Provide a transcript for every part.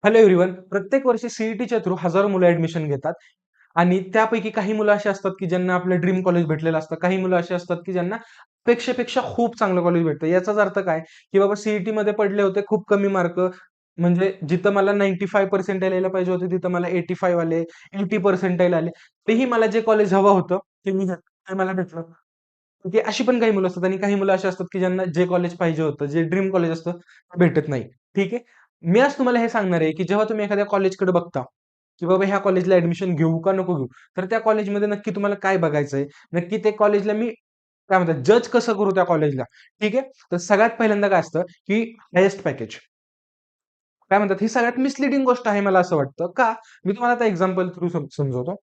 Hello everyone. प्रत्येक वर्षी सीईटीच्या through हजारो मुलं ऍडमिशन घेतात आणि त्यापैकी काही मुलं अशी असतात की ज्यांना आपलं ड्रीम कॉलेज भेटलेलं असतं. काही मुलं अशी असतात की ज्यांना अपेक्षेपेक्षा खूप चांगलं कॉलेज भेटतं. याचाच अर्थ काय की बाबा सीईटी मध्ये पडले होते खूप कमी मार्क, म्हणजे जिथं मला 95% यायला पाहिजे होते तिथं मला 85 आले, 80% आले. तेही मला जे कॉलेज हवं होतं ते ते मला भेटलं. की अशी पण काही मुलं असतात आणि काही मुलं अशी असतात की ज्यांना जे कॉलेज पाहिजे होतं, जे ड्रीम कॉलेज असतं ते भेटत नाही. ठीक आहे. मी आज तुम्हाला हे सांगणार आहे की जेव्हा तुम्ही एखाद्या कॉलेजकडे बघता की बाबा ह्या कॉलेजला ऍडमिशन घेऊ का नको घेऊ, तर त्या कॉलेजमध्ये नक्की तुम्हाला काय बघायचंय, नक्की ते कॉलेजला मी काय म्हणतात जज कसं करू त्या कॉलेजला. ठीक आहे. तर सगळ्यात पहिल्यांदा काय असतं की हायेस्ट पॅकेज काय म्हणतात, ही सगळ्यात मिसलिडिंग गोष्ट आहे मला असं वाटतं. का? मी तुम्हाला आता एक्झाम्पल थ्रू समजवतो.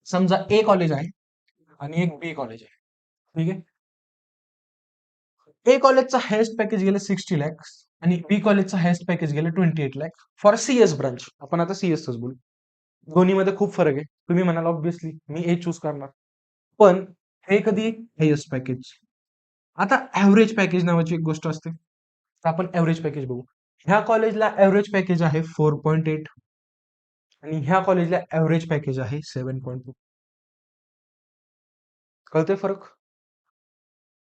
समजा ए कॉलेज आहे आणि एक बी कॉलेज आहे. ठीक आहे. ए कॉलेजचा हायेस्ट पॅकेज गेलं 60 लॅक्स आणि बी कॉलेजचा हायेस्ट पॅकेज गेलं 28 लॅक्स फॉर सीएस ब्रांच. आपण आता सीएसच बोलू. दोन्हीमध्ये खूप फरक आहे. तुम्ही म्हणाल ऑब्व्हियसली मी ए चूज करणार. पण हे कधी हायेस्ट पॅकेज. आता ऍव्हरेज पॅकेज नावाची एक गोष्ट असते. तर आपण ऍव्हरेज पॅकेज बघू. ह्या कॉलेजला ऍव्हरेज पॅकेज आहे 4.8 आणि ह्या कॉलेजला ऍव्हरेज पॅकेज आहे 7.2. कळतोय फरक?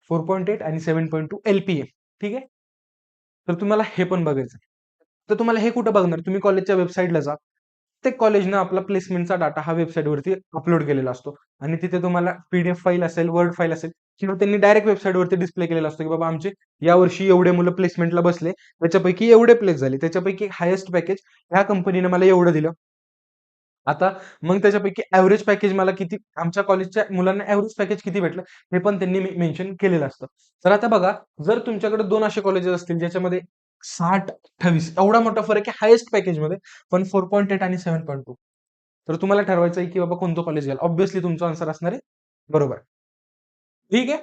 4.8 आणि 7.2 एलपीए. ठीक आहे. तर तुम्हाला हे पण बघायचं. तर तुम्हाला हे कुठं बघणार, तुम्ही कॉलेजच्या वेबसाईटला जा. प्रत्येक कॉलेजनं आपला प्लेसमेंटचा डाटा हा वेबसाईटवरती अपलोड केलेला असतो आणि तिथे तुम्हाला पीडीएफ फाईल असेल, वर्ड फाईल असेल किंवा त्यांनी डायरेक्ट वेबसाईटवरती डिस्प्ले केलेला असतो की बाबा आमचे यावर्षी एवढे मुलं प्लेसमेंटला बसले, त्याच्यापैकी एवढे प्लेस झाले, त्याच्यापैकी हायेस्ट पॅकेज ह्या कंपनीने मला एवढं दिलं. आता मग त्याच्यापैकी ऍव्हरेज पॅकेज मला किती, आमच्या कॉलेजच्या मुलांना ऍव्हरेज पॅकेज किती भेटलं हे पण त्यांनी मेन्शन केलेलं असतं. तर आता बघा, जर तुमच्याकडे दोन असे कॉलेजेस असतील ज्याच्यामध्ये 60-28 एवढा मोठा फरक आहे हायेस्ट पॅकेजमध्ये, पण 4.8 आणि 7.2, तर तुम्हाला ठरवायचं आहे की बाबा कोणतं कॉलेज घ्याल. ऑब्व्हियसली तुमचा आन्सर असणार आहे बरोबर. ठीक आहे.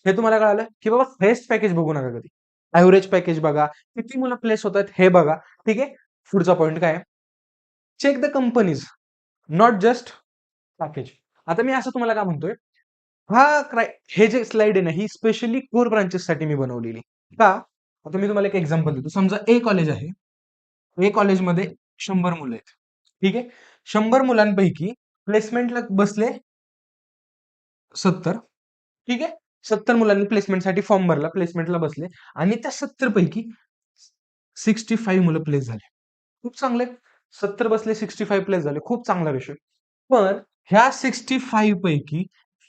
हे तुम्हाला कळालं की बाबा हायेस्ट पॅकेज बघू नका कधी. ऍव्हरेज पॅकेज बघा, किती मुलं प्लेस होत आहेत हे बघा. ठीक आहे. पुढचा पॉईंट काय आहे? Check the companies, not just package. आता मी असं तुम्हाला काय म्हणतोय, हा हे जे स्लाइड आहे ना, ही स्पेशली कोर ब्रांचेससाठी मी बनवलेली. का? आता मी तुम्हाला एक एक्झाम्पल देतो. समजा ए कॉलेज आहे. ए कॉलेजमध्ये 100 मुलं आहेत. ठीक आहे. 100 मुलांपैकी प्लेसमेंटला बसले 70. ठीक आहे. 70 मुलांनी प्लेसमेंटसाठी फॉर्म भरला, प्लेसमेंटला बसले आणि त्या 70 पैकी 65 मुलं प्लेस झाले. खूप चांगले. 70 बसले, 65 प्लेस झाले. खूप चांगला रेशो. पण ह्या 65 पैकी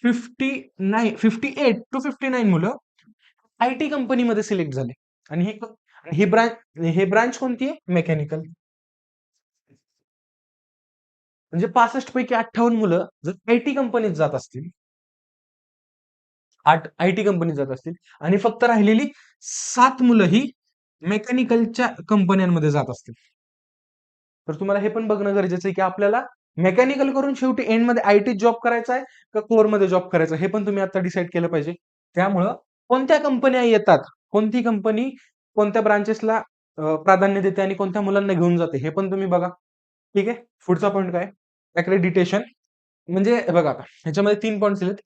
58 टू 59 मुलं आयटी कंपनीमध्ये सिलेक्ट झाले. आणि ही ब्रांच कोणती आहे? मेकॅनिकल. म्हणजे 65 पैकी 58 मुलं जर आयटी कंपनीत जात असतील, आयटी कंपनीत जात असतील आणि फक्त राहिलेली 7 मुलं ही मेकॅनिकलच्या कंपन्यांमध्ये जात असतील, तर तुम्हाला हे पण बघणं गरजेचं आहे की आपल्याला मेकॅनिकल करून शेवटी एंडमध्ये आयटी जॉब करायचा आहे का कोरमध्ये जॉब करायचा, हे पण तुम्ही आता डिसाईड केलं पाहिजे. त्यामुळं कोणत्या कंपन्या येतात, कोणती कंपनी कोणत्या ब्रांचेसला प्राधान्य देते आणि कोणत्या मुलांना घेऊन जाते हे पण तुम्ही बघा. ठीक आहे. पुढचा पॉईंट काय? अक्रेडिटेशन. म्हणजे हे बघा, ह्याच्यामध्ये 3 पॉईंट्स दिलेत.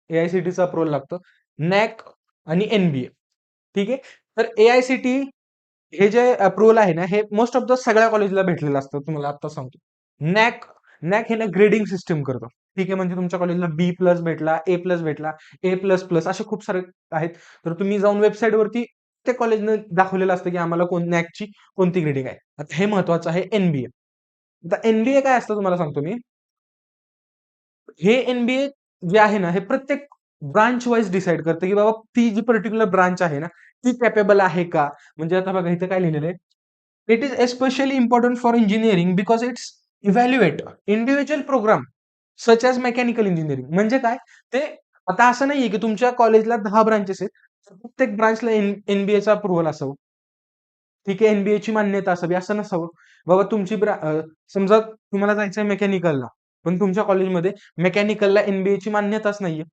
एआयसीटीचा अप्रूव्हल लागतं, नॅक आणि एनबीए. ठीक आहे. तर एआयसीटी हे जे अप्रूव्हल आहे ना, हे मोस्ट ऑफ द सगळ्या कॉलेजला भेटलेलं असतं. तुम्हाला आता सांगतो. नॅक नॅक हे ना ग्रेडिंग सिस्टम करतं. ठीक आहे. म्हणजे तुमच्या कॉलेजला बी प्लस भेटला, ए प्लस भेटला, ए प्लस प्लस असे खूप सारे आहेत. तर तुम्ही जाऊन वेबसाईटवरती त्या कॉलेजनं दाखवलेलं असतं की आम्हाला नॅकची कोणती ग्रेडिंग आहे. आता हे महत्वाचं आहे एनबीए. आता एनबीए काय असतं तुम्हाला सांगतो मी. हे एनबीए जे आहे ना, हे प्रत्येक ब्रांच वाईज डिसाईड करतं की बाबा ती जी पर्टिक्युलर ब्रांच आहे ना, ती कॅपेबल आहे का? म्हणजे आता बघा इथं काय लिहिलेलं आहे, it is especially important for engineering because it's evaluate individual program such as mechanical engineering. म्हणजे काय ते, आता असं नाहीये की तुमच्या कॉलेजला 10 ब्रांचेस आहेत, तर प्रत्येक ब्रांचला एनबीएचा अप्रुव्हल असावं. ठीक आहे. एनबीएची मान्यता असावी असं नसावं. बाबा समजा तुम्हाला जायचंय मेकॅनिकलला, पण तुमच्या कॉलेजमध्ये मेकॅनिकलला एनबीएची मान्यताच नाहीये.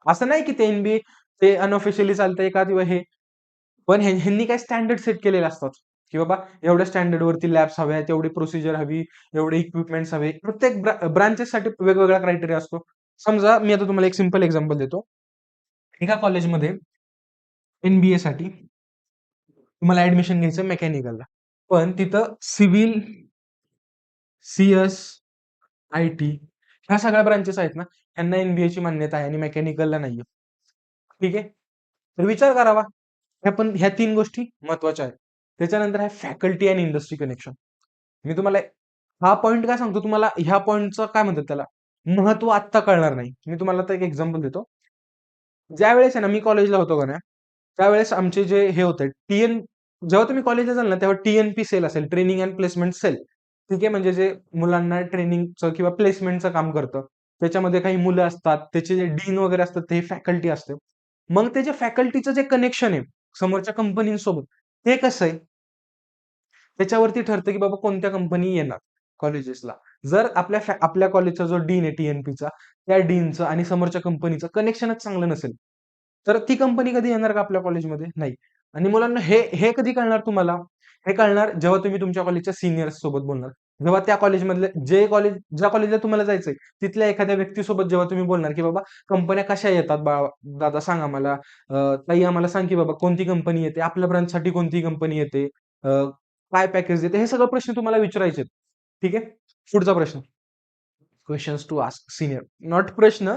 असं नाही की ते एनबीए ते अनऑफिशियली चालतंय का किंवा हे, पण ह्यांनी काय स्टँडर्ड सेट केलेले असतात की बाबा एवढ्या स्टँडर्ड वरती लॅब्स हव्या, तेवढी प्रोसिजर हवी, एवढे इक्विपमेंट्स हवे. प्रत्येक ब्रांचेससाठी वेगवेगळा क्रायटेरिया असतो. समजा मी आता तुम्हाला एक सिंपल एक्झाम्पल देतो. एका कॉलेजमध्ये एनबीए साठी तुम्हाला ऍडमिशन घ्यायचं मेकॅनिकलला. पण तिथं सिव्हिल, सीएस, आयटी ह्या सगळ्या ब्रांचेस आहेत ना, त्यांना एनबीए ची मान्यता आहे आणि मेकॅनिकलला नाहीये. ठीक आहे. तर विचार करावा. ह्या 3 गोष्टी महत्त्वाच्या आहेत. त्याच्यानंतर आहे फॅकल्टी आणि इंडस्ट्री कनेक्शन. मी तुम्हाला हा पॉइंट काय सांगतो तुम्हाला ह्या पॉइंटचं काय म्हणतात त्याला, महत्त्व आत्ता कळणार नाही. मी तुम्हाला आता एक एक्झाम्पल देतो. ज्यावेळेस आहे ना मी कॉलेजला होतो का नाही, त्यावेळेस आमचे जे हे होते जेव्हा तुम्ही कॉलेजला जाल ना, तेव्हा टीएनपी सेल असेल, ट्रेनिंग अँड प्लेसमेंट सेल. ठीक आहे. म्हणजे जे मुलांना ट्रेनिंगचं किंवा प्लेसमेंटचं काम करतं. त्याच्यामध्ये काही मुलं असतात, त्याचे जे डीन वगैरे असतात ते फॅकल्टी असते. मग ते जे फॅकल्टीचं जे कनेक्शन आहे समोरच्या कंपनीसोबत, ते कसं आहे? त्याच्यावरती ठरतं की बाबा कोणत्या कंपनी येणार कॉलेजेसला. जर आपल्या कॉलेजचा जो डीन आहे टीएनपीचा, त्या डीनचं आणि समोरच्या कंपनीचं कनेक्शनच चांगलं नसेल, तर ती कंपनी कधी येणार का आपल्या कॉलेजमध्ये? नाही. आणि मुलांना हे हे कधी कळणार तुम्हाला? हे कळणार जेव्हा तुम्ही तुमच्या कॉलेजच्या सीनियर्स सोबत बोलणार. जेव्हा त्या कॉलेजमधले ज्या कॉलेजला तुम्हाला जायचंय, तिथल्या एखाद्या व्यक्तीसोबत जेव्हा तुम्ही बोलणार, की "बाबा कंपन्या कशा येतात बाळा? दादा सांग आम्हाला. ताई आम्हाला सांग की बाबा कोणती कंपनी येते? आपल्या ब्रांचसाठी कोणती कंपनी येते? काय पॅकेज देते?" हे सगळे प्रश्न तुम्हाला विचारायचे आहेत. ठीक आहे. पुढचा प्रश्न. Questions to ask senior. Not प्रश्न,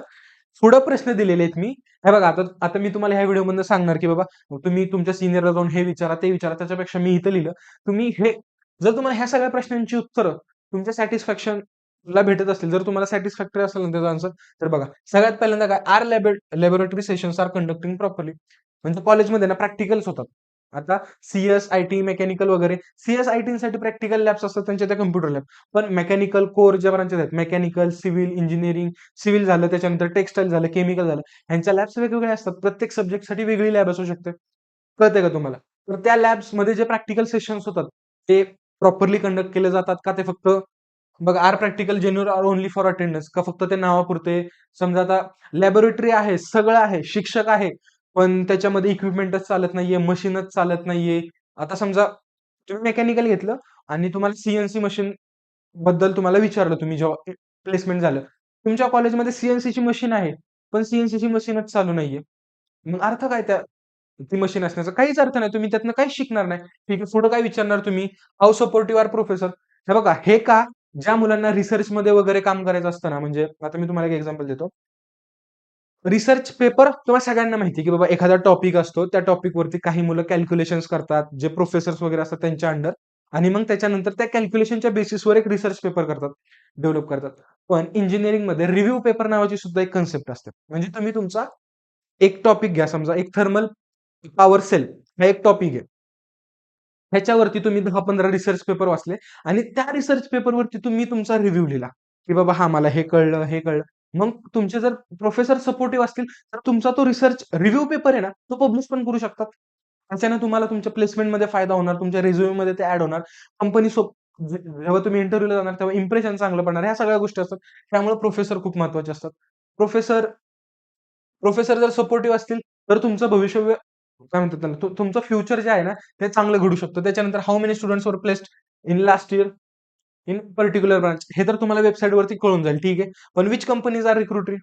पुढं प्रश्न दिलेले आहेत मी. हे बघा आता आता मी तुम्हाला ह्या व्हिडिओमधनं सांगणार, की बाबा तुम्ही तुमच्या सीनियरला जाऊन हे विचारा, ते विचारा. त्याच्यापेक्षा मी इथं लिहिलं. तुम्ही हे जर तुम्हाला ह्या सगळ्या प्रश्नांची उत्तरं तुमच्या सॅटिस्फॅक्शनला भेटत असतील, जर तुम्हाला सॅटिस्फॅक्टरी असेल ना त्याचा आन्सर, तर बघा सगळ्यात पहिल्यांदा काय laboratory sessions are conducting properly. म्हणजे कॉलेजमध्ये ना प्रॅक्टिकल्स होतात. आता सीएस, आयटी, मेकॅनिकल वगैरे सीएस, आयटीसाठी प्रॅक्टिकल लॅब्स असतात त्यांच्या त्या कॉम्प्युटर लॅब. पण मेकॅनिकल कोर ज्या ब्रांचेस आहेत मेकॅनिकल, सिव्हिल इंजिनिअरिंग, सिव्हिल झालं, त्याच्यानंतर टेक्सटाईल झालं, केमिकल झालं. ह्यांच्या लॅब्स वेगवेगळ्या असतात. प्रत्येक सब्जेक्टसाठी वेगळी लॅब असू शकते. कळतंय का तुम्हाला? तर त्या लॅब्समध्ये जे प्रॅक्टिकल सेशन्स होतात, ते प्रॉपरली कंडक्ट केले जातात का ते फक्त बघा are practical genuine are only for attendance का फक्त ते नावापुरते? समजा आता लॅबोरेटरी आहे, सगळं आहे, शिक्षक आहे, पण त्याच्यामध्ये इक्विपमेंटच चालत नाहीये, मशीनच चालत नाहीये. आता समजा तुम्ही मेकॅनिकल घेतलं आणि तुम्हाला सीएनसी मशीन बद्दल तुम्हाला विचारलं तुम्ही जेव्हा प्लेसमेंट झालं. तुमच्या कॉलेजमध्ये सीएनसीची मशीन आहे, पण सीएनसीची मशीनच चालू नाहीये. मग अर्थ काय ती मशीन असण्याचा? काहीच अर्थ नाही. तुम्ही त्यातनं काहीच शिकणार नाही. ठीक आहे. पुढं काय विचारणार तुम्ही? How supportive are professor? हे बघा, हे का? ज्या मुलांना रिसर्चमध्ये वगैरे काम करायचं असतं ना, म्हणजे आता मी तुम्हाला एक एक्झाम्पल देतो. रिसर्च पेपर तुम्हाला सगळ्यांना माहिती आहे, की बाबा एखादा टॉपिक असतो. त्या टॉपिकवरती काही मुलं कॅल्क्युलेशन्स करतात, जे प्रोफेसर्स वगैरे असतात त्यांच्या अंडर आणि मग त्याच्यानंतर त्या कॅल्क्युलेशनच्या बेसिसवर एक रिसर्च पेपर करतात, डेव्हलप करतात. पण इंजिनिअरिंगमध्ये रिव्ह्यू पेपर नावाची सुद्धा एक कन्सेप्ट असते. म्हणजे तुम्ही तुमचा एक टॉपिक घ्या, समजा एक थर्मल पॉवर सेल हा एक टॉपिक आहे. ह्याच्यावरती तुम्ही 10-15 रिसर्च पेपर वाचले आणि त्या रिसर्च पेपरवरती तुम्ही तुमचा रिव्ह्यू लिहिला, की बाबा हां, मला हे कळलं, हे कळलं. मग तुमचे जर प्रोफेसर सपोर्टिव्ह असतील, तर तुमचा तो रिसर्च रिव्ह्यू पेपर आहे ना, तो पब्लिश पण करू शकतात. त्याच्याने तुम्हाला तुमच्या प्लेसमेंटमध्ये फायदा होणार, तुमच्या रिझ्यूममध्ये ते ॲड होणार. कंपनी जेव्हा तुम्ही इंटरव्ह्यूला जाणार, तेव्हा इम्प्रेशन चांगलं पडणार. ह्या सगळ्या गोष्टी असतात. त्यामुळे प्रोफेसर खूप महत्त्वाचे असतात. प्रोफेसर प्रोफेसर जर सपोर्टिव्ह असतील, तर तुमचं भविष्य काय म्हणतात त्याला, तुमचं फ्युचर जे आहे ना, ते चांगलं घडू शकतं. त्याच्यानंतर how many students were placed in last year in particular branch हे तर तुम्हाला वेबसाईटवरती कळून जाईल. ठीक आहे. पण व्हिच कंपनीज आर रिक्रुटिंग?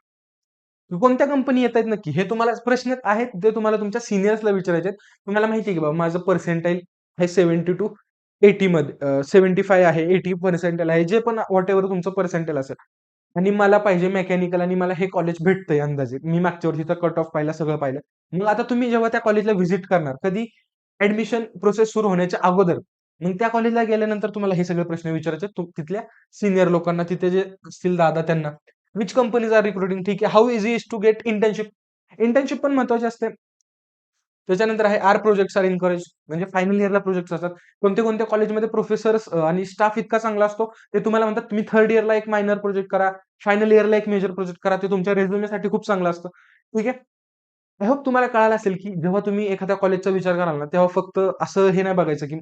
कोणत्या कंपनी येतायत नक्की? हे तुम्हाला प्रश्न आहेत, ते तुम्हाला तुमच्या सीनियर्सला विचारायचे आहेत. तुम्हाला माहिती आहे की बाबा माझं पर्सेंटाइल आहे 70 टू 80 मध्ये 75 आहे, 80 पर्सेंटाइल आहे. जे पण व्हॉटएव्हर तुमचं पर्सेंटाइल असेल आणि मला पाहिजे मेकॅनिकल आणि मला हे कॉलेज भेटतंय अंदाजे. मी मागच्या वर्षीचा कट ऑफ पाहिला, सगळं पाहिलं. मग आता तुम्ही जेव्हा त्या कॉलेजला व्हिजिट करणार, कधी ॲडमिशन प्रोसेस सुरू होण्याच्या अगोदर. मग त्या कॉलेजला गेल्यानंतर तुम्हाला हे सगळे प्रश्न विचारायचे तिथल्या सीनियर लोकांना, तिथे जे असतील दादा त्यांना. Which companies are recruiting? ठीक आहे. How easy is to get internship? Internship पण महत्त्वाची असते. त्याच्यानंतर आहे आर प्रोजेक्ट्स आर एन्करेज म्हणजे फायनल इयरला प्रोजेक्ट्स असतात. कोणत्या-कोणत्या कॉलेजमध्ये प्रोफेसर्स आणि स्टाफ इतका चांगला असतो, ते तुम्हाला म्हणतात तुम्ही 3rd इयरला एक मायनर प्रोजेक्ट करा, फायनल इयरला एक मेजर प्रोजेक्ट करा. ते तुमच्या रिझ्यूमसाठी खूप चांगलं असतं. ठीक आहे. आय होप तुम्हाला कळालं असेल, की जेव्हा तुम्ही एखाद्या कॉलेजचा विचार कराल ना, तेव्हा फक्त असं हे नाही बघायचं, की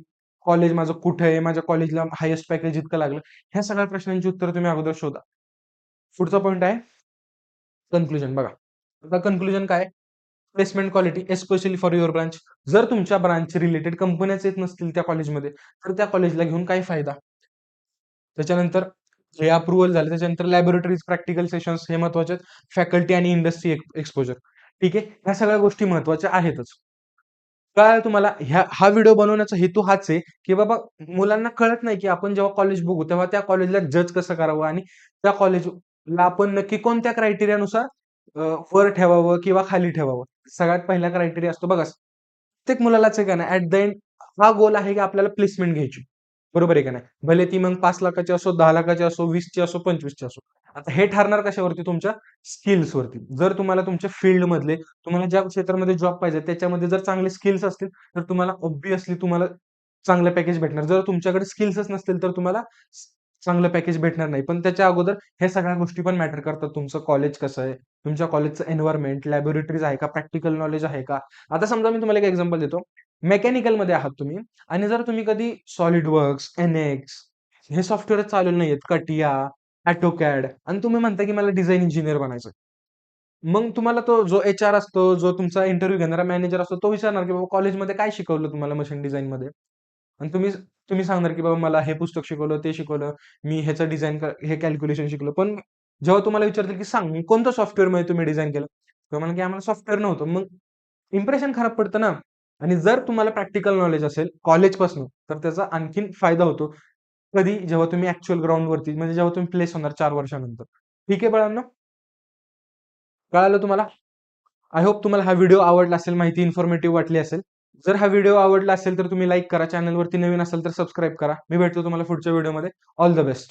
कॉलेज माझं कुठे आहे, माझ्या कॉलेजला हायेस्ट पॅकेज इतकं लागलं. ह्या सगळ्या प्रश्नांची उत्तरं तुम्ही अगोदर शोधा. पुढचा पॉइंट आहे कन्क्लुजन बघा. आता कन्क्लुजन काय? Placement quality especially for your branch. जर तुमच्या ब्रांच रिलेटेड कंपन्याच येत नसतील त्या कॉलेजमध्ये, तर त्या कॉलेजला घेऊन काय फायदा? त्याच्यानंतर हे अप्रूव्हल झालं. त्याच्यानंतर लॅबोरेटरीज, प्रॅक्टिकल सेशन्स हे महत्त्वाचे आहेत. फॅकल्टी आणि इंडस्ट्री एक्सपोजर. ठीक आहे. ह्या सगळ्या गोष्टी महत्त्वाच्या आहेतच. कळालं तुम्हाला? हा व्हिडिओ बनवण्याचा हेतू हाच आहे, की बाबा मुलांना कळत नाही, की आपण जेव्हा कॉलेज बघू, तेव्हा त्या कॉलेजला जज कसं करावं आणि त्या कॉलेजला आपण नक्की कोणत्या क्रायटेरियानुसार वर ठेवावं किंवा खाली ठेवावं. सगळ्यात पहिला क्रायटेरिया असतो बघा, प्रत्येक मुलालाच आहे का नाही, ॲट द एंड हा गोल आहे, की आपल्याला प्लेसमेंट घ्यायची. बरोबर आहे का नाही? भले ती मग 5,00,000ची असो, 10,00,000ची असो, 20ची असो, 25ची असो. आता हे ठरणार कशावरती? तुमच्या स्किल्सवरती. जर तुम्हाला तुमच्या फील्डमधले तुम्हाला ज्या क्षेत्रामध्ये जॉब पाहिजे त्याच्यामध्ये जर चांगले स्किल्स असतील, तर तुम्हाला ऑब्व्हियसली तुम्हाला चांगलं पॅकेज भेटणार. जर तुमच्याकडे स्किल्सच नसतील, तर तुम्हाला स चांगलं पॅकेज भेटणार नाही. पण त्याच्या अगोदर ह्या सगळ्या गोष्टी पण मॅटर करतात. तुमचं कॉलेज कसं आहे? तुमच्या कॉलेजचं एन्व्हायर्नमेंट, लॅबोरेटरीज आहे का? प्रॅक्टिकल नॉलेज आहे का? आता समजा मी तुम्हाला एक एक्झाम्पल देतो. मेकॅनिकलमध्ये आहात तुम्ही आणि जर तुम्ही कधी SolidWorks, NX हे सॉफ्टवेअर चालवले नाहीयेत, CATIA, AutoCAD आणि तुम्ही म्हणता, की मला डिझाइन इंजिनिअर बनायचंय. मग तुम्हाला तो जो एच-आर असतो, जो तुमचा इंटरव्ह्यू घेणारा मॅनेजर असतो, तो विचारणार, की बाबा कॉलेजमध्ये काय शिकवलं तुम्हाला मशीन डिझाइनमध्ये? आणि तुम्ही तुम्ही सांगणार, की बाबा मला हे पुस्तक शिकवलं, ते शिकवलं, मी ह्याचं डिझाइन हे कॅल्क्युलेशन शिकलो. पण जेव्हा तुम्हाला विचारतील, की सांग कोणतं सॉफ्टवेअरमध्ये तुम्ही डिझाइन केलं? तेव्हा म्हणाल, की आम्हाला सॉफ्टवेअर नव्हतं. मग इम्प्रेशन खराब पडतं ना. आणि जर तुम्हाला प्रॅक्टिकल नॉलेज असेल कॉलेजपासून, तर त्याचा आणखीन फायदा होतो. कधी? जेव्हा तुम्ही ॲक्चुअल ग्राउंडवरती म्हणजे जेव्हा तुम्ही प्लेस होणार 4 वर्षानंतर. ठीक आहे बाळांनो? कळालं तुम्हाला? आय होप तुम्हाला हा व्हिडिओ आवडला असेल, माहिती इन्फॉर्मेटिव्ह वाटली असेल. जर हा व्हिडिओ आवडला असेल तर तुम्ही लाईक करा. चॅनलवरती नवीन असाल तर सबस्क्राईब करा. मी भेटतो तुम्हाला पुढच्या व्हिडिओमध्ये. All the best.